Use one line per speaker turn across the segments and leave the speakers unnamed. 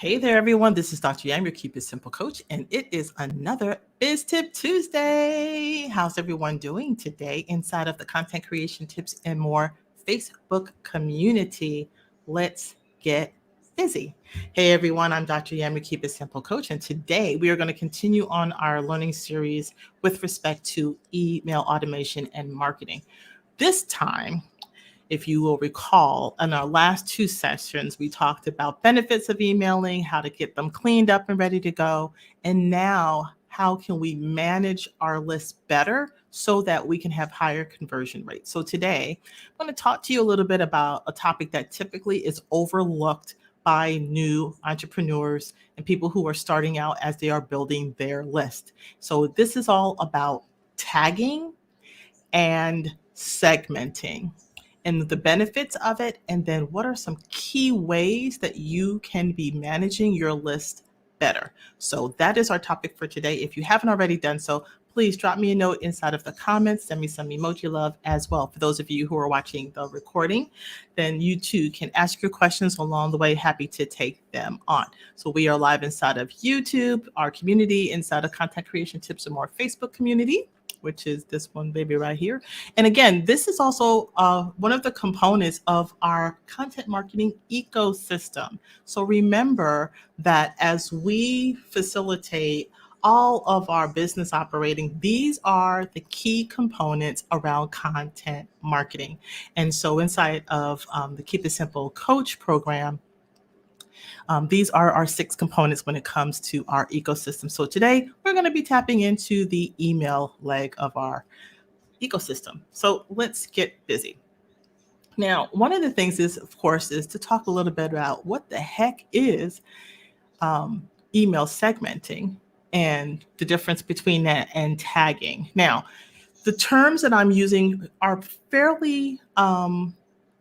Hey there, everyone. This is Dr. Yam, your Keep It Simple coach, and it is another Biz Tip Tuesday. How's everyone doing today inside of the Content Creation Tips and More Facebook community? Let's get busy. Hey, everyone. I'm Dr. Yam, your Keep It Simple coach, and today we are going to continue on our learning series with respect to email automation and marketing. This time, if you will recall, in our last two sessions, we talked about benefits of emailing, how to get them cleaned up and ready to go. And now, how can we manage our list better so that we can have higher conversion rates? So today, I'm going to talk to you a little bit about a topic that typically is overlooked by new entrepreneurs and people who are starting out as they are building their list. So this is all about tagging and segmenting and the benefits of it, and then what are some key ways that you can be managing your list better. So that is our topic for today. If you haven't already done so, please drop me a note inside of the comments, send me some emoji love as well. For those of you who are watching the recording, then you too can ask your questions along the way. Happy to take them on. So we are live inside of YouTube, our community, inside of Content Creation Tips and More Facebook community, which is this one baby right here. And again, this is also one of the components of our content marketing ecosystem. So remember that as we facilitate all of our business operating, these are the key components around content marketing. And so inside of the Keep It Simple Coach program, these are our 6 components when it comes to our ecosystem. So today we're going to be tapping into the email leg of our ecosystem. So let's get busy. Now, one of the things is, of course, is to talk a little bit about what the heck is email segmenting and the difference between that and tagging. Now, the terms that I'm using are fairly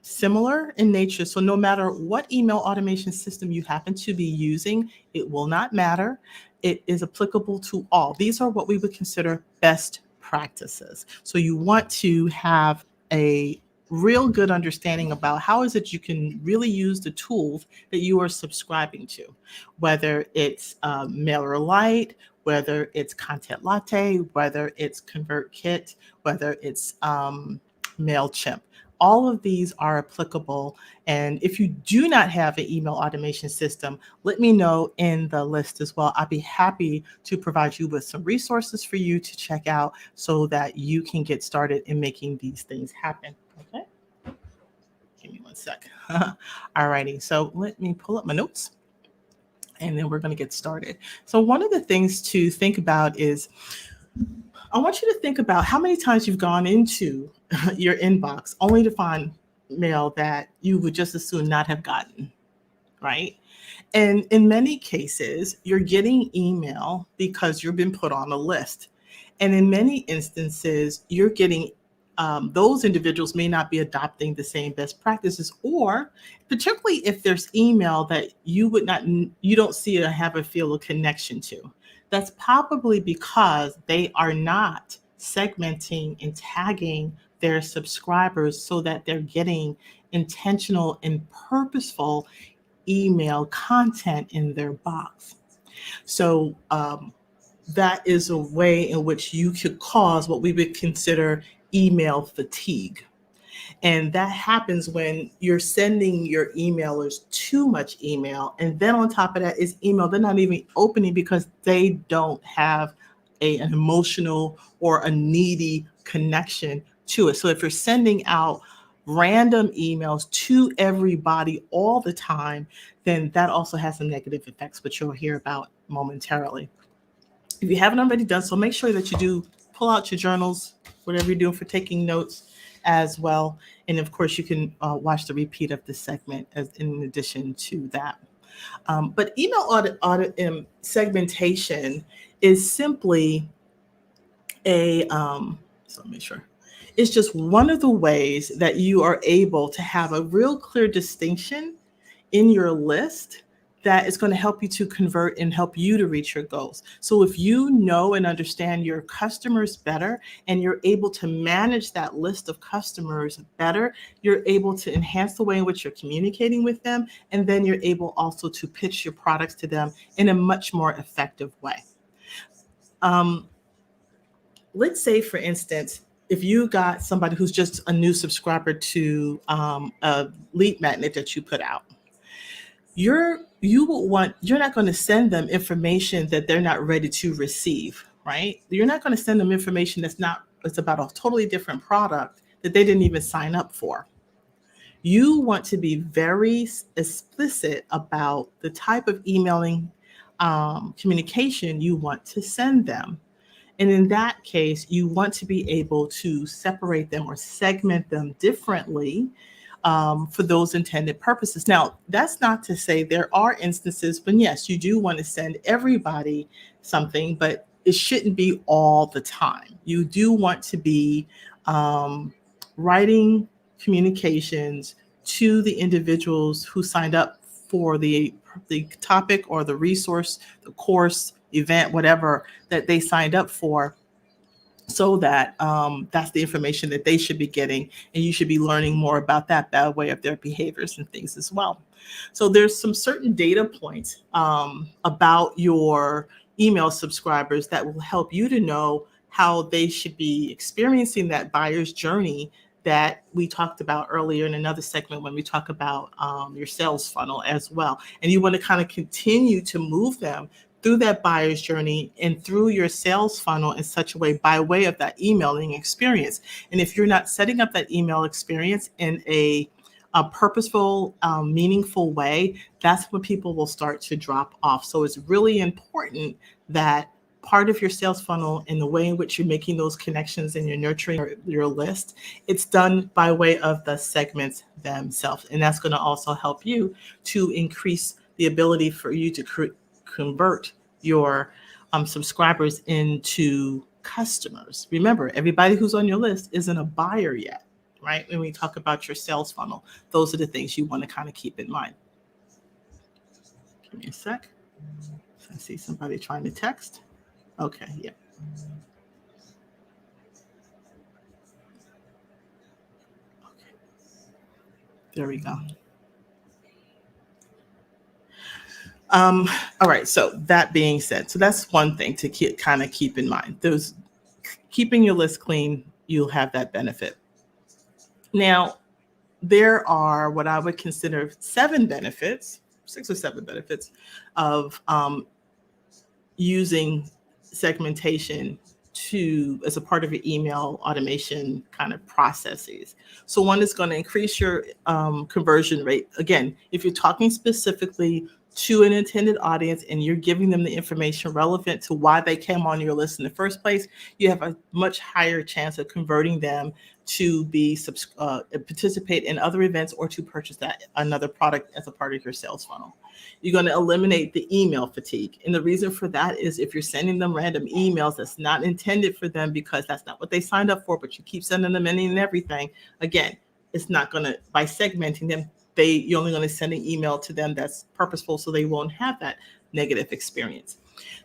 similar in nature. So no matter what email automation system you happen to be using, it will not matter. It is applicable to all. These are what we would consider best practices. So you want to have a real good understanding about how is it you can really use the tools that you are subscribing to, whether it's MailerLite, whether it's Content Latte, whether it's ConvertKit, whether it's MailChimp. All of these are applicable. And if you do not have an email automation system, let me know in the list as well. I'd be happy to provide you with some resources for you to check out so that you can get started in making these things happen. Okay. Give me one sec. All righty. So let me pull up my notes and then we're going to get started. So one of the things to think about is I want you to think about how many times you've gone into your inbox only to find mail that you would just as soon not have gotten, right? And in many cases, you're getting email because you've been put on a list. And in many instances, you're getting those individuals may not be adopting the same best practices, or particularly if there's email that you don't see or have a feel of connection to. That's probably because they are not segmenting and tagging their subscribers so that they're getting intentional and purposeful email content in their box. So that is a way in which you could cause what we would consider email fatigue. And that happens when you're sending your emailers too much email. And then on top of that is email they're not even opening because they don't have an emotional or a needy connection to it. So if you're sending out random emails to everybody all the time, then that also has some negative effects, which you'll hear about momentarily. If you haven't already done so, make sure that you do pull out your journals, whatever you're doing for taking notes as well. And of course, you can watch the repeat of this segment as in addition to that. But email segmentation is simply so make sure. It's just one of the ways that you are able to have a real clear distinction in your list that is going to help you to convert and help you to reach your goals. So if you know and understand your customers better and you're able to manage that list of customers better, you're able to enhance the way in which you're communicating with them, and then you're able also to pitch your products to them in a much more effective way. Let's say, for instance, if you got somebody who's just a new subscriber to a lead magnet that you put out, you're not going to send them information that they're not ready to receive, right? You're not going to send them information it's about a totally different product that they didn't even sign up for. You want to be very explicit about the type of emailing communication you want to send them. And in that case, you want to be able to separate them or segment them differently for those intended purposes. Now, that's not to say there are instances when, yes, you do want to send everybody something, but it shouldn't be all the time. You do want to be writing communications to the individuals who signed up for the topic or the resource, the course, event, whatever that they signed up for, so that that's the information that they should be getting, and you should be learning more about that by way of their behaviors and things as well. So there's some certain data points about your email subscribers that will help you to know how they should be experiencing that buyer's journey that we talked about earlier in another segment when we talk about your sales funnel as well. And you want to kind of continue to move them through that buyer's journey and through your sales funnel in such a way by way of that emailing experience. And if you're not setting up that email experience in a purposeful, meaningful way, that's when people will start to drop off. So it's really important that part of your sales funnel and the way in which you're making those connections and you're nurturing your list, it's done by way of the segments themselves. And that's going to also help you to increase the ability for you to convert your subscribers into customers. Remember, everybody who's on your list isn't a buyer yet, right? When we talk about your sales funnel, those are the things you want to kind of keep in mind. Give me a sec. I see somebody trying to text. Okay, yeah. Okay. There we go. All right, so that being said, so that's one thing to keep in mind. Those keeping your list clean, you'll have that benefit. Now, there are what I would consider 6 or 7 benefits of using segmentation as a part of your email automation kind of processes. So one is going to increase your conversion rate. Again, if you're talking specifically to an intended audience and you're giving them the information relevant to why they came on your list in the first place, you have a much higher chance of converting them to participate in other events or to purchase another product as a part of your sales funnel. You're going to eliminate the email fatigue. And the reason for that is if you're sending them random emails that's not intended for them because that's not what they signed up for, but you keep sending them any and everything, again, it's not going to, by segmenting them, you're only going to send an email to them that's purposeful so they won't have that negative experience.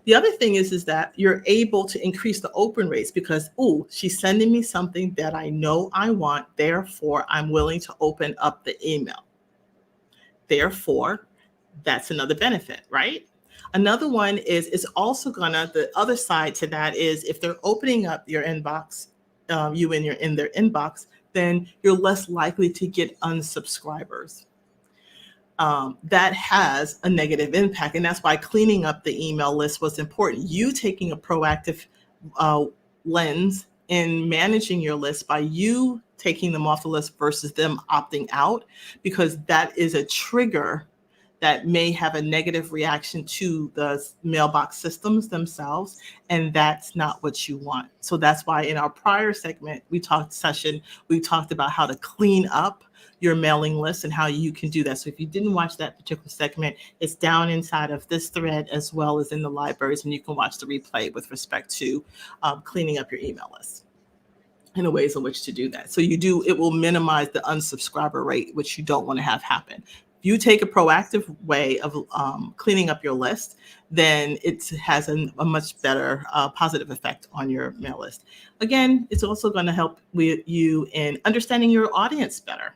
The other thing is that you're able to increase the open rates because, she's sending me something that I know I want, therefore I'm willing to open up the email. Therefore, that's another benefit, right? Another one is it's also the other side to that is if they're opening up your inbox, in their inbox, then you're less likely to get unsubscribers. That has a negative impact. And that's why cleaning up the email list was important. You taking a proactive lens in managing your list by you taking them off the list versus them opting out, because that is a trigger that may have a negative reaction to the mailbox systems themselves, and that's not what you want. So that's why in our prior segment, we talked about how to clean up your mailing list and how you can do that. So if you didn't watch that particular segment, it's down inside of this thread as well as in the libraries, and you can watch the replay with respect to cleaning up your email list and the ways in which to do that. So it will minimize the unsubscriber rate, which you don't want to have happen. you take a proactive way of cleaning up your list, then it has a much better positive effect on your mail list. Again, it's also going to help with you in understanding your audience better,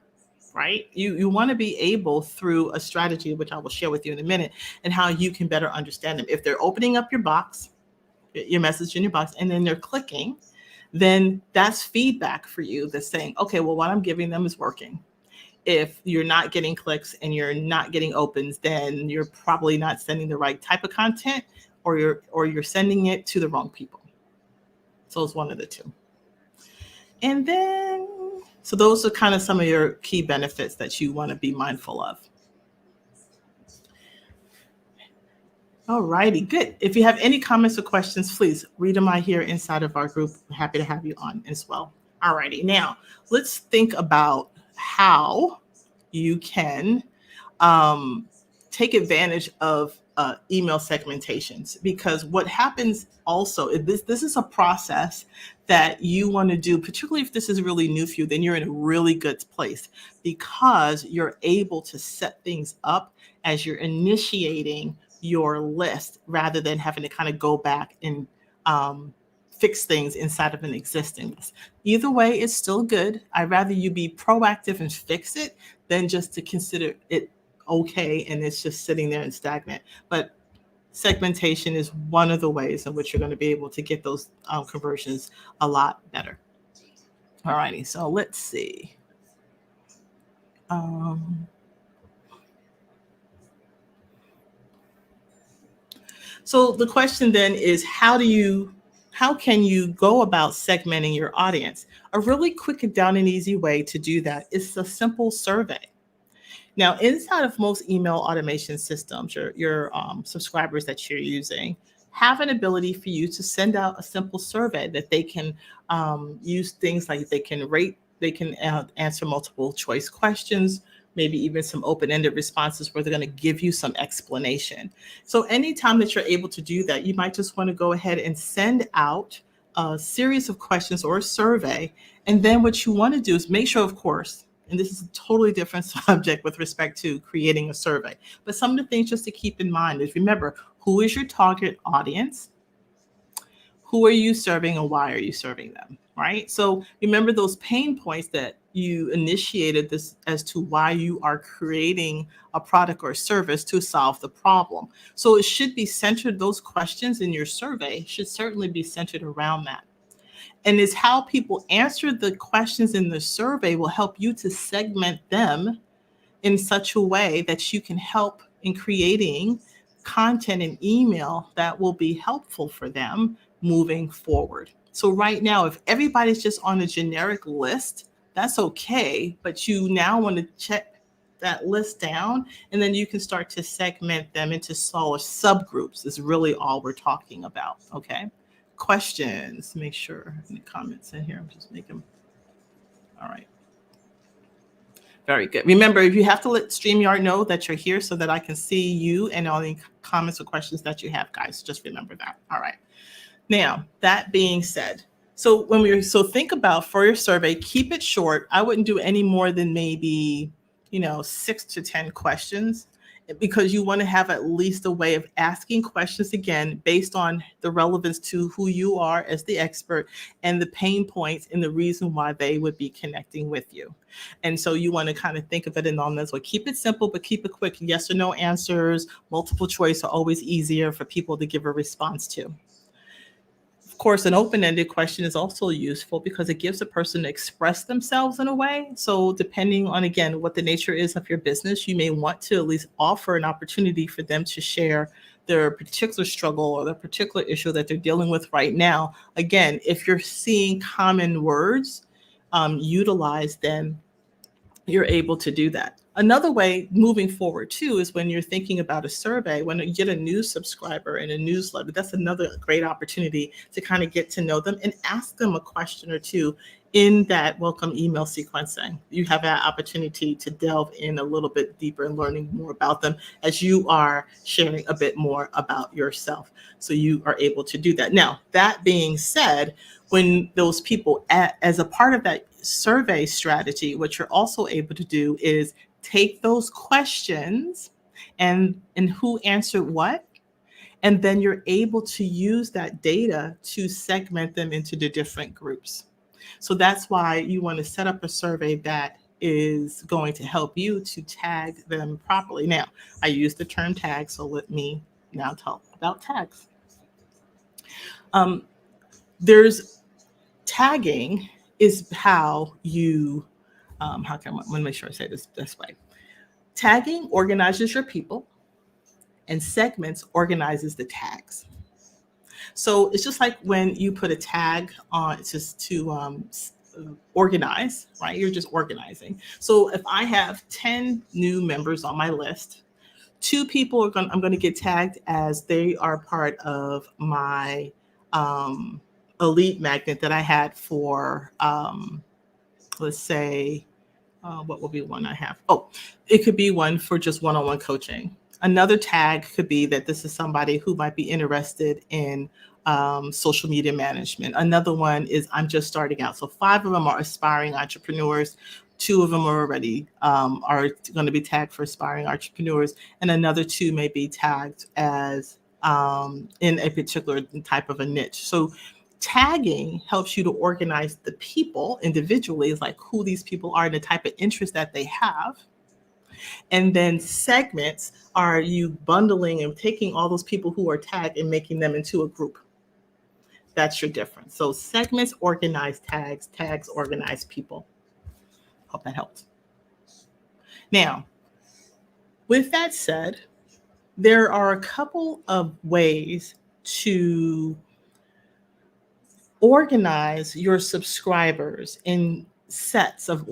right? You want to be able, through a strategy, which I will share with you in a minute, and how you can better understand them. If they're opening up your box, your message in your box, and then they're clicking, then that's feedback for you that's saying, okay, well, what I'm giving them is working. If you're not getting clicks and you're not getting opens, then you're probably not sending the right type of content, or you're sending it to the wrong people. So it's one of the two. And then, so those are kind of some of your key benefits that you want to be mindful of. All righty, good. If you have any comments or questions, please read them out here inside of our group. I'm happy to have you on as well. All righty, now let's think about how you can take advantage of email segmentations, because what happens also is this is a process that you want to do, particularly if this is really new for you. Then you're in a really good place, because you're able to set things up as you're initiating your list, rather than having to kind of go back and fix things inside of an existing list. Either way, it's still good. I'd rather you be proactive and fix it than just to consider it okay and it's just sitting there and stagnant. But segmentation is one of the ways in which you're going to be able to get those conversions a lot better. All righty, so let's see. So the question then is, how can you go about segmenting your audience? A really quick and down and easy way to do that is a simple survey. Now, inside of most email automation systems, your subscribers that you're using have an ability for you to send out a simple survey that they can use things like they can rate, they can answer multiple choice questions, maybe even some open-ended responses where they're going to give you some explanation. So anytime that you're able to do that, you might just want to go ahead and send out a series of questions or a survey. And then what you want to do is make sure, of course, and this is a totally different subject with respect to creating a survey, but some of the things just to keep in mind is, remember, who is your target audience? Who are you serving and why are you serving them, right? So remember those pain points that you initiated this as to why you are creating a product or service to solve the problem. So it should be centered, those questions in your survey should certainly be centered around that. And it's how people answer the questions in the survey will help you to segment them in such a way that you can help in creating content and email that will be helpful for them moving forward. So right now, if everybody's just on a generic list, that's okay, but you now want to check that list down, and then you can start to segment them into smaller subgroups is really all we're talking about, okay? Questions, make sure any comments in here, I'm just making, all right. Very good. Remember, if you have to let StreamYard know that you're here so that I can see you and all the comments or questions that you have, guys, just remember that. All right. Now, that being said, so think about for your survey, keep it short. I wouldn't do any more than maybe, 6 to 10 questions, because you want to have at least a way of asking questions again based on the relevance to who you are as the expert and the pain points and the reason why they would be connecting with you. And so you want to kind of think of it in all this way. Keep it simple, but keep it quick. Yes or no answers, multiple choice are always easier for people to give a response to. Of course, an open-ended question is also useful because it gives a person to express themselves in a way. So depending on, again, what the nature is of your business, you may want to at least offer an opportunity for them to share their particular struggle or the particular issue that they're dealing with right now. Again, if you're seeing common words utilized, then you're able to do that. Another way moving forward too is when you're thinking about a survey, when you get a new subscriber in a newsletter, that's another great opportunity to kind of get to know them and ask them a question or two in that welcome email sequencing. You have that opportunity to delve in a little bit deeper and learning more about them as you are sharing a bit more about yourself. So you are able to do that. Now, that being said, when those people, as a part of that survey strategy, what you're also able to do is take those questions and who answered what, and then you're able to use that data to segment them into the different groups. So that's why you want to set up a survey that is going to help you to tag them properly. Now, I use the term tag, so let me now talk about tags. There's tagging is how you, how can I want to make sure I say this way. Tagging organizes your people, and segments organizes the tags. So it's just like when you put a tag on, it's just to organize, right? You're just organizing. So if I have 10 new members on my list, 2 people I'm going to get tagged as they are part of my elite magnet that I had for, let's say, what will be one I have? Oh, it could be one for just one-on-one coaching. Another tag could be that this is somebody who might be interested in social media management. Another one is I'm just starting out. So 5 of them are aspiring entrepreneurs. 2 of them are already are going to be tagged for aspiring entrepreneurs, and another 2 may be tagged as in a particular type of a niche. So tagging helps you to organize the people individually, is like who these people are and the type of interest that they have. And then segments are you bundling and taking all those people who are tagged and making them into a group. That's your difference. So segments organize tags, tags organize people. Hope that helps. Now, with that said, there are a couple of ways to organize your subscribers in sets of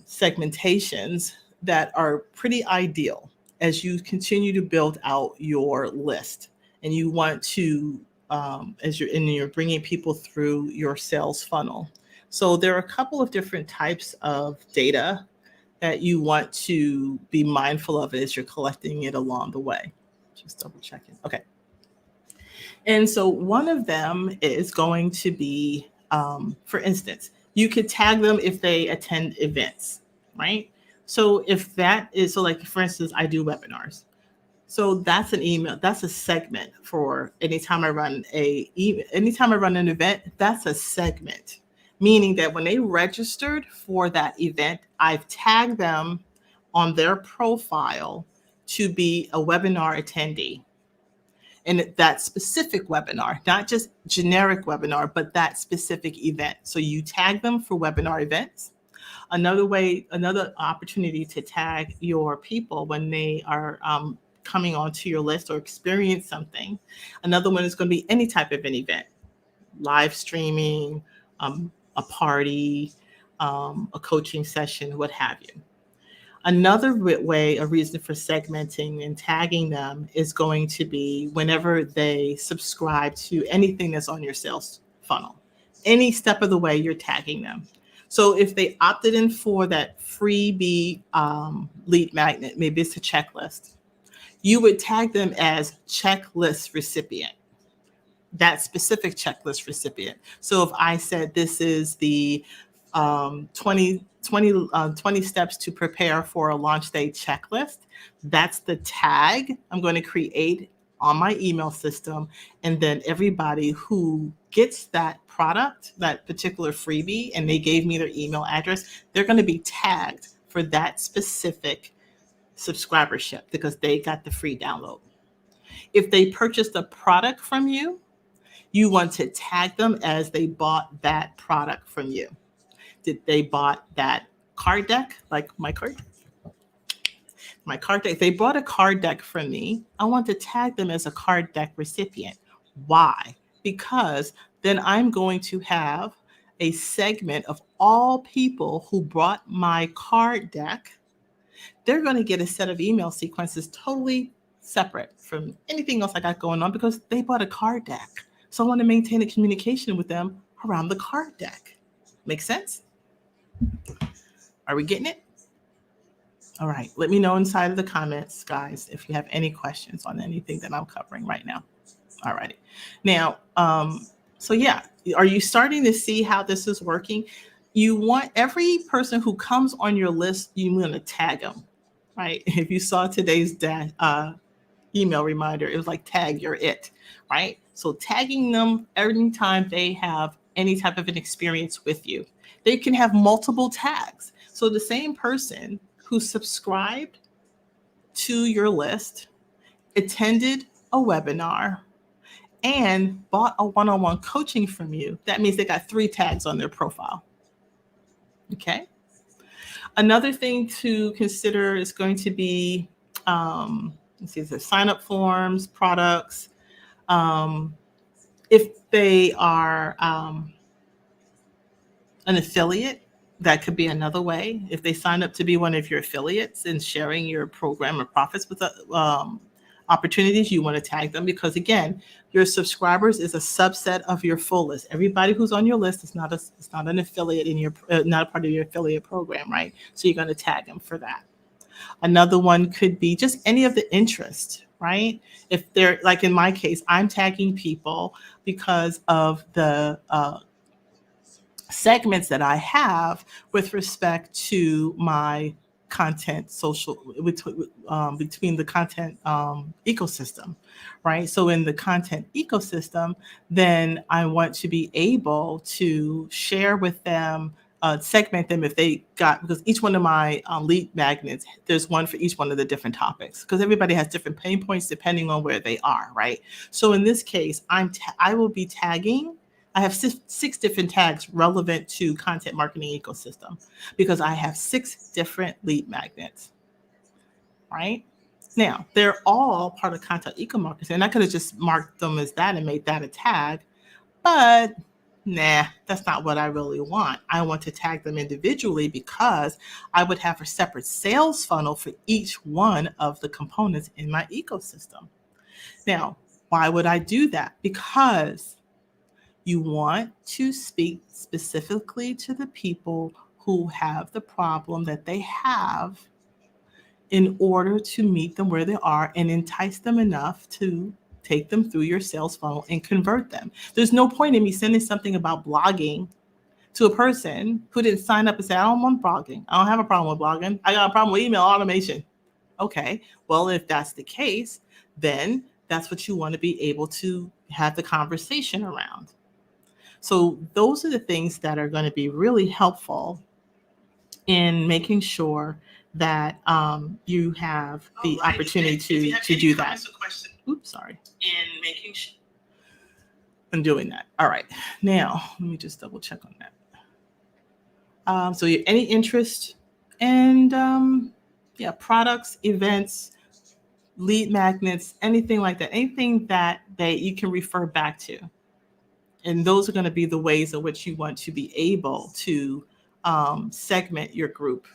segmentations that are pretty ideal as you continue to build out your list, and you want to as you're bringing people through your sales funnel. So there are a couple of different types of data that you want to be mindful of as you're collecting it along the way. Just double checking. Okay. And so one of them is going to be, for instance, you could tag them if they attend events, right? So if that is, so like, for instance, I do webinars. So that's an email, that's a segment for anytime I run an event, that's a segment. Meaning that when they registered for that event, I've tagged them on their profile to be a webinar attendee. And that specific webinar, not just generic webinar, but that specific event. So you tag them for webinar events. Another opportunity to tag your people when they are coming onto your list or experience something. Another one is going to be any type of an event, live streaming, a party, a coaching session, what have you. Another way, a reason for segmenting and tagging them is going to be whenever they subscribe to anything that's on your sales funnel. Any step of the way, you're tagging them. So if they opted in for that freebie lead magnet, maybe it's a checklist, you would tag them as checklist recipient, that specific checklist recipient. So if I said this is the 20 steps to prepare for a launch day checklist, that's the tag I'm going to create on my email system. And then everybody who gets that product, that particular freebie, and they gave me their email address, they're going to be tagged for that specific subscribership because they got the free download. If they purchased a product from you, you want to tag them as they bought that product from you. Did they bought that card deck, like my card deck? If they bought a card deck from me, I want to tag them as a card deck recipient. Why? Because then I'm going to have a segment of all people who bought my card deck. They're going to get a set of email sequences totally separate from anything else I got going on because they bought a card deck. So I want to maintain a communication with them around the card deck. Make sense? Are we getting it? All right. Let me know inside of the comments, guys, if you have any questions on anything that I'm covering right now. All righty. Now, so yeah, are you starting to see how this is working? you want every person who comes on your list, you want to tag them, right? If you saw today's email reminder, it was like tag your it, right? So tagging them every time they have any type of an experience with you. They can have multiple tags. So the same person who subscribed to your list, attended a webinar, and bought a one-on-one coaching from you, that means they got 3 tags on their profile. Okay. Another thing to consider is going to be, let's see, the sign-up forms, products. If they are an affiliate, that could be another way. If they sign up to be one of your affiliates and sharing your program or profits with opportunities, you want to tag them, because again, your subscribers is a subset of your full list. Everybody who's on your list is not an affiliate in your not a part of your affiliate program, right? So you're going to tag them for that. Another one could be just any of the interest, right? If they're, like in my case, I'm tagging people because of the segments that I have with respect to my content between the content ecosystem, right? So in the content ecosystem, then I want to be able to share with them, segment them if they got, because each one of my lead magnets, there's one for each one of the different topics, because everybody has different pain points depending on where they are, right? So in this case, I will be tagging. I have 6 different tags relevant to content marketing ecosystem, because I have 6 different lead magnets, right? Now, they're all part of content eco-marketing, and I could have just marked them as that and made that a tag, but nah, that's not what I really want. I want to tag them individually, because I would have a separate sales funnel for each one of the components in my ecosystem. Now, why would I do that? Because you want to speak specifically to the people who have the problem that they have, in order to meet them where they are and entice them enough to take them through your sales funnel and convert them. There's no point in me sending something about blogging to a person who didn't sign up and say, I don't want blogging. I don't have a problem with blogging. I got a problem with email automation. Okay, well, if that's the case, then that's what you want to be able to have the conversation around. So those are the things that are going to be really helpful in making sure that you have the opportunity to do that. Oops, sorry. In making sure I'm doing that. All right. Now, let me just double check on that. So any interest and products, events, lead magnets, anything like that, anything that you can refer back to. And those are going to be the ways in which you want to be able to segment your group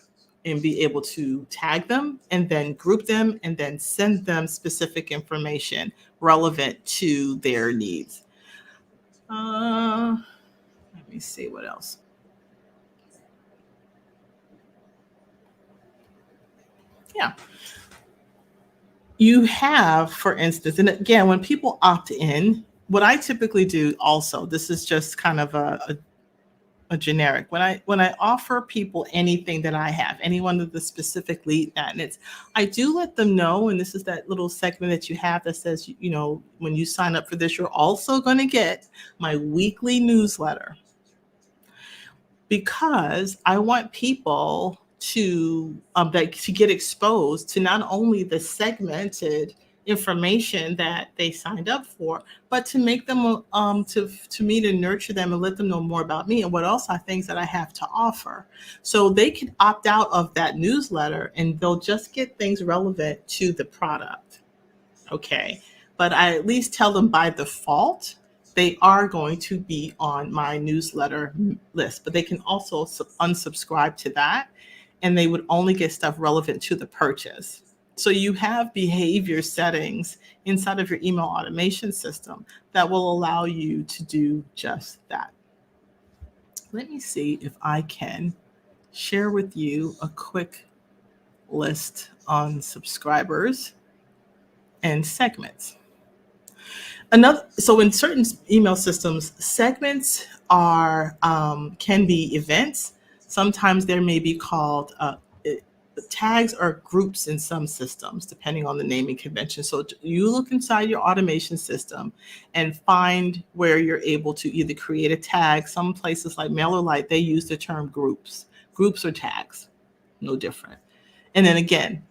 and be able to tag them and then group them and then send them specific information relevant to their needs. Let me see what else. Yeah. You have, for instance, and again, when people opt in, what I typically do also, this is just kind of a generic. When I offer people anything that I have, any one of the specific lead magnets, I do let them know, and this is that little segment that you have that says, when you sign up for this, you're also going to get my weekly newsletter, because I want people to get exposed to not only the segmented information that they signed up for, but to make them to me, to nurture them and let them know more about me and what else are things that I have to offer. So they can opt out of that newsletter and they'll just get things relevant to the product. Okay. But I at least tell them by default they are going to be on my newsletter list, but they can also unsubscribe to that, and they would only get stuff relevant to the purchase. So you have behavior settings inside of your email automation system that will allow you to do just that. Let me see if I can share with you a quick list on subscribers and segments. So in certain email systems, segments are can be events. Sometimes there may be called tags or groups in some systems, depending on the naming convention. So you look inside your automation system and find where you're able to either create a tag. Some places like MailerLite, they use the term groups. Groups or tags, no different. And then again,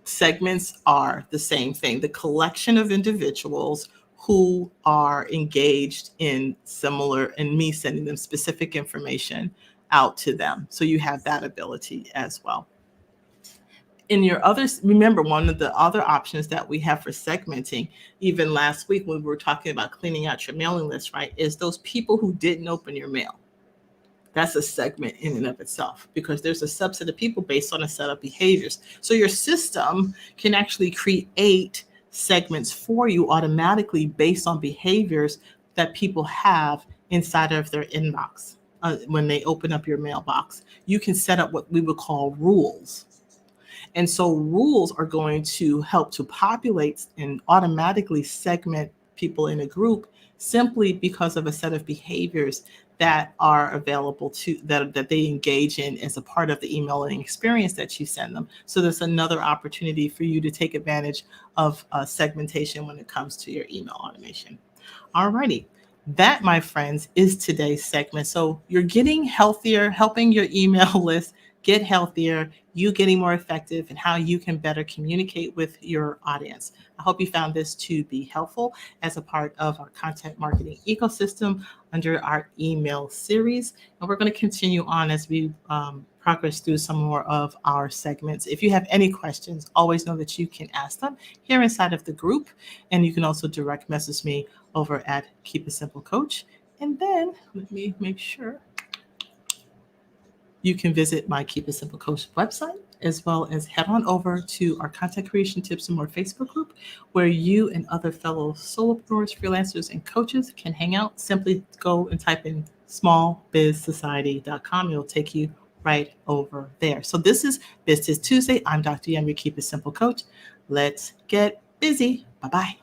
segments are the same thing, the collection of individuals who are engaged in similar, and me sending them specific information out to them. So you have that ability as well. In your others, remember one of the other options that we have for segmenting, even last week when we were talking about cleaning out your mailing list, right, is those people who didn't open your mail. That's a segment in and of itself, because there's a subset of people based on a set of behaviors. So your system can actually create segments for you automatically based on behaviors that people have inside of their inbox. When they open up your mailbox, you can set up what we would call rules. And so rules are going to help to populate and automatically segment people in a group simply because of a set of behaviors that are available to that they engage in as a part of the emailing experience that you send them. So there's another opportunity for you to take advantage of segmentation when it comes to your email automation. Alrighty. That, my friends, is today's segment. So you're getting healthier, helping your email list get healthier, you getting more effective, and how you can better communicate with your audience. I hope you found this to be helpful as a part of our content marketing ecosystem under our email series. And we're going to continue on as we progress through some more of our segments. If you have any questions, always know that you can ask them here inside of the group. And you can also direct message me over at Keep It Simple Coach. And then let me make sure. You can visit my Keep It Simple Coach website, as well as head on over to our Content Creation Tips and More Facebook group, where you and other fellow solopreneurs, freelancers, and coaches can hang out. Simply go and type in smallbizsociety.com. It'll take you right over there. So this is Biz Tuesday. I'm Dr. Yam, your Keep It Simple Coach. Let's get busy. Bye-bye.